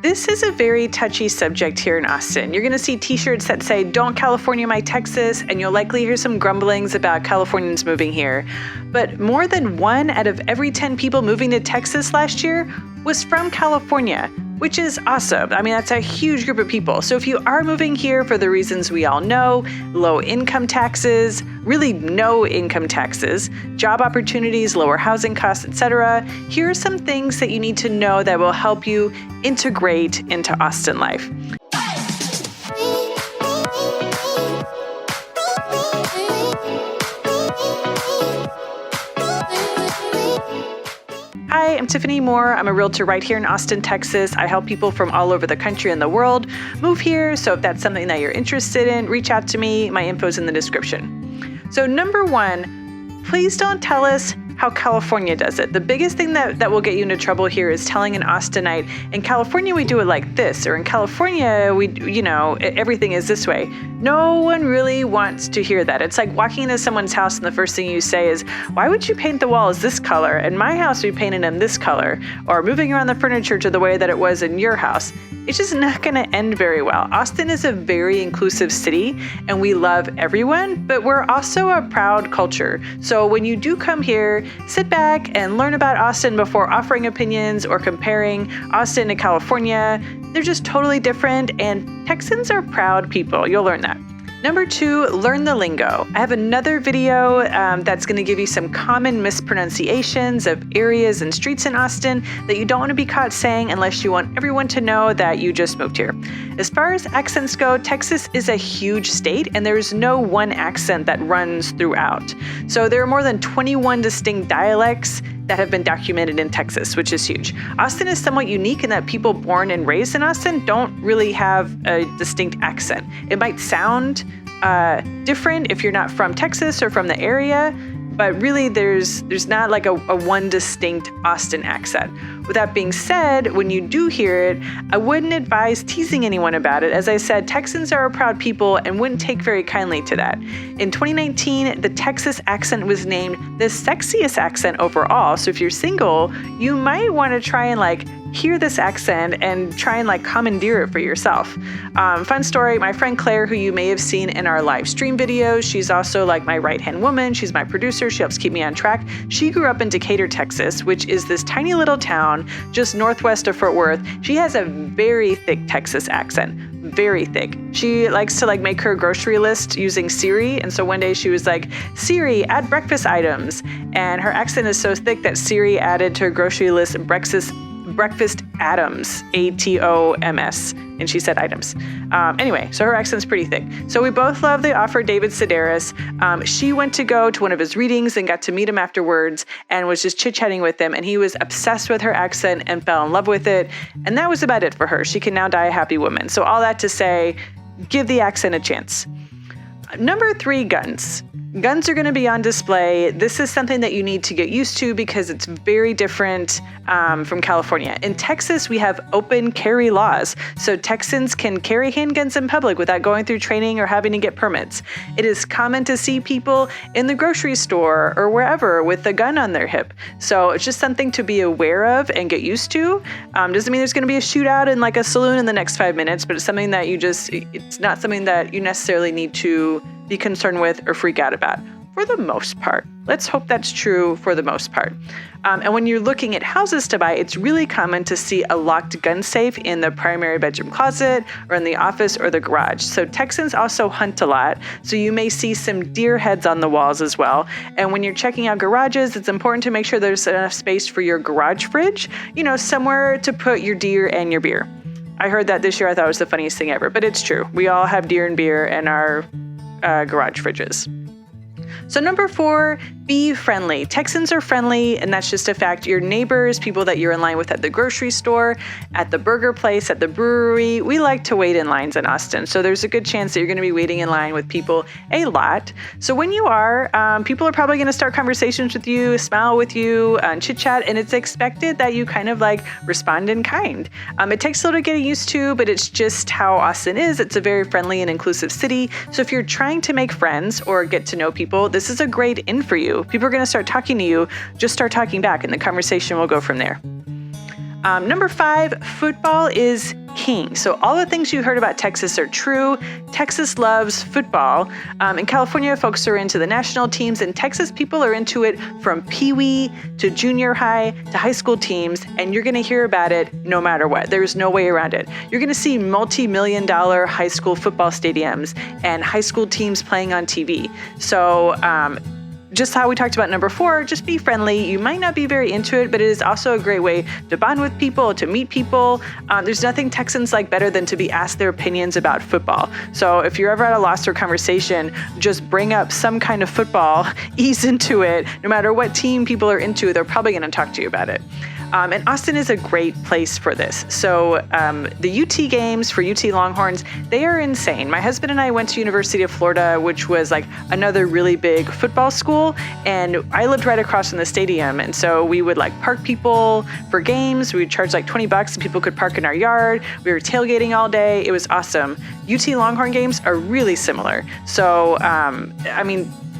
This is a very touchy subject here in Austin. You're going to see t-shirts that say, "Don't California my Texas," and you'll likely hear some grumblings about Californians moving here. But more than 1 out of every 10 people moving to Texas last year was from California, which is awesome. I mean, that's a huge group of people. So if you are moving here for the reasons we all know, low income taxes, really no income taxes, job opportunities, lower housing costs, etc., here are some things that you need to know that will help you integrate into Austin life. Hi, I'm Tiffany Moore. I'm a realtor right here in Austin, Texas. I help people from all over the country and the world move here. So if that's something that you're interested in, reach out to me. My info's in the description. So number 1, please don't tell us how California does it. The biggest thing that will get you into trouble here is telling an Austinite, in California we do it like this, or in California everything is this way. No one really wants to hear that. It's like walking into someone's house and the first thing you say is, "Why would you paint the walls this color? In my house we painted them this color," or moving around the furniture to the way that it was in your house. It's just not going to end very well. Austin is a very inclusive city and we love everyone, but we're also a proud culture. So when you do come here, sit back and learn about Austin before offering opinions or comparing Austin to California. They're just totally different, and Texans are proud people. You'll learn that. Number 2, learn the lingo. I have another video that's going to give you some common mispronunciations of areas and streets in Austin that you don't want to be caught saying unless you want everyone to know that you just moved here. As far as accents go, Texas is a huge state and there's no one accent that runs throughout. So there are more than 21 distinct dialects that have been documented in Texas, which is huge. Austin is somewhat unique in that people born and raised in Austin don't really have a distinct accent. It might sound different if you're not from Texas or from the area, but really there's not like a one distinct Austin accent. With that being said, when you do hear it, I wouldn't advise teasing anyone about it. As I said, Texans are a proud people and wouldn't take very kindly to that. In 2019, the Texas accent was named the sexiest accent overall. So if you're single, you might want to try and hear this accent and try and commandeer it for yourself. Fun story, my friend Claire, who you may have seen in our live stream videos, she's also my right-hand woman. She's my producer. She helps keep me on track. She grew up in Decatur, Texas, which is this tiny little town just northwest of Fort Worth. She has a very thick Texas accent. Very thick. She likes to make her grocery list using Siri. And so one day she was like, "Siri, add breakfast items." And her accent is so thick that Siri added to her grocery list breakfast atoms, ATOMS, and she said items. Anyway, so her accent's pretty thick. So we both love the author David Sedaris. She went to go to one of his readings and got to meet him afterwards and was just chit-chatting with him, and he was obsessed with her accent and fell in love with it. And that was about it for her. She can now die a happy woman. So all that to say, give the accent a chance. Number 3, guns. Guns are going to be on display. This is something that you need to get used to because it's very different from California. In Texas, we have open carry laws. So Texans can carry handguns in public without going through training or having to get permits. It is common to see people in the grocery store or wherever with a gun on their hip. So it's just something to be aware of and get used to. Doesn't mean there's going to be a shootout in a saloon in the next 5 minutes, but it's something that it's not something that you necessarily need to be concerned with or freak out about for the most part. Let's hope that's true for the most part. And when you're looking at houses to buy, it's really common to see a locked gun safe in the primary bedroom closet or in the office or the garage. So Texans also hunt a lot, so you may see some deer heads on the walls as well. And when you're checking out garages, it's important to make sure there's enough space for your garage fridge, somewhere to put your deer and your beer. I heard that this year. I thought it was the funniest thing ever, but it's true. We all have deer and beer in our garage fridges. So number 4, be friendly. Texans are friendly, and that's just a fact. Your neighbors, people that you're in line with at the grocery store, at the burger place, at the brewery, we like to wait in lines in Austin. So there's a good chance that you're going to be waiting in line with people a lot. So when you are, people are probably going to start conversations with you, smile with you, chit chat, and it's expected that you kind of respond in kind. It takes a little getting used to, but it's just how Austin is. It's a very friendly and inclusive city. So if you're trying to make friends or get to know people, this is a great in for you. People are going to start talking to you. Just start talking back and the conversation will go from there. Number 5, football is king. So all the things you heard about Texas are true. Texas loves football. In California, folks are into the national teams. In Texas, people are into it from peewee to junior high to high school teams, and you're going to hear about it no matter what. There's no way around it. You're going to see multi-million-dollar high school football stadiums and high school teams playing on TV. So just how we talked about number 4, just be friendly. You might not be very into it, but it is also a great way to bond with people, to meet people. There's nothing Texans like better than to be asked their opinions about football. So if you're ever at a loss for conversation, just bring up some kind of football, ease into it. No matter what team people are into, they're probably going to talk to you about it. And Austin is a great place for this. So the UT games for UT Longhorns, they are insane. My husband and I went to University of Florida, which was like another really big football school. And I lived right across from the stadium. And so we would like park people for games. We would charge like $20 and people could park in our yard. We were tailgating all day. It was awesome. UT Longhorn games are really similar. So,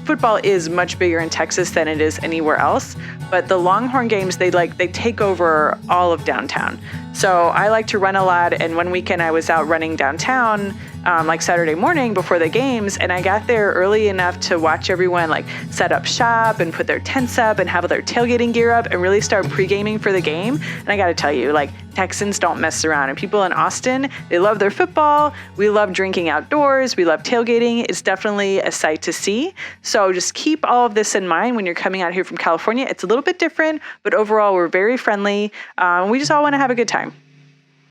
football is much bigger in Texas than it is anywhere else, but the Longhorn games, they take over all of downtown. So I like to run a lot, and one weekend I was out running downtown, like Saturday morning before the games, and I got there early enough to watch everyone like set up shop and put their tents up and have their tailgating gear up and really start pre-gaming for the game. And I got to tell you, like, Texans don't mess around, and people in Austin, they love their football. We love drinking outdoors. We love tailgating. It's definitely a sight to see. So just keep all of this in mind when you're coming out here from California. It's a little bit different, but overall we're very friendly. We just all want to have a good time.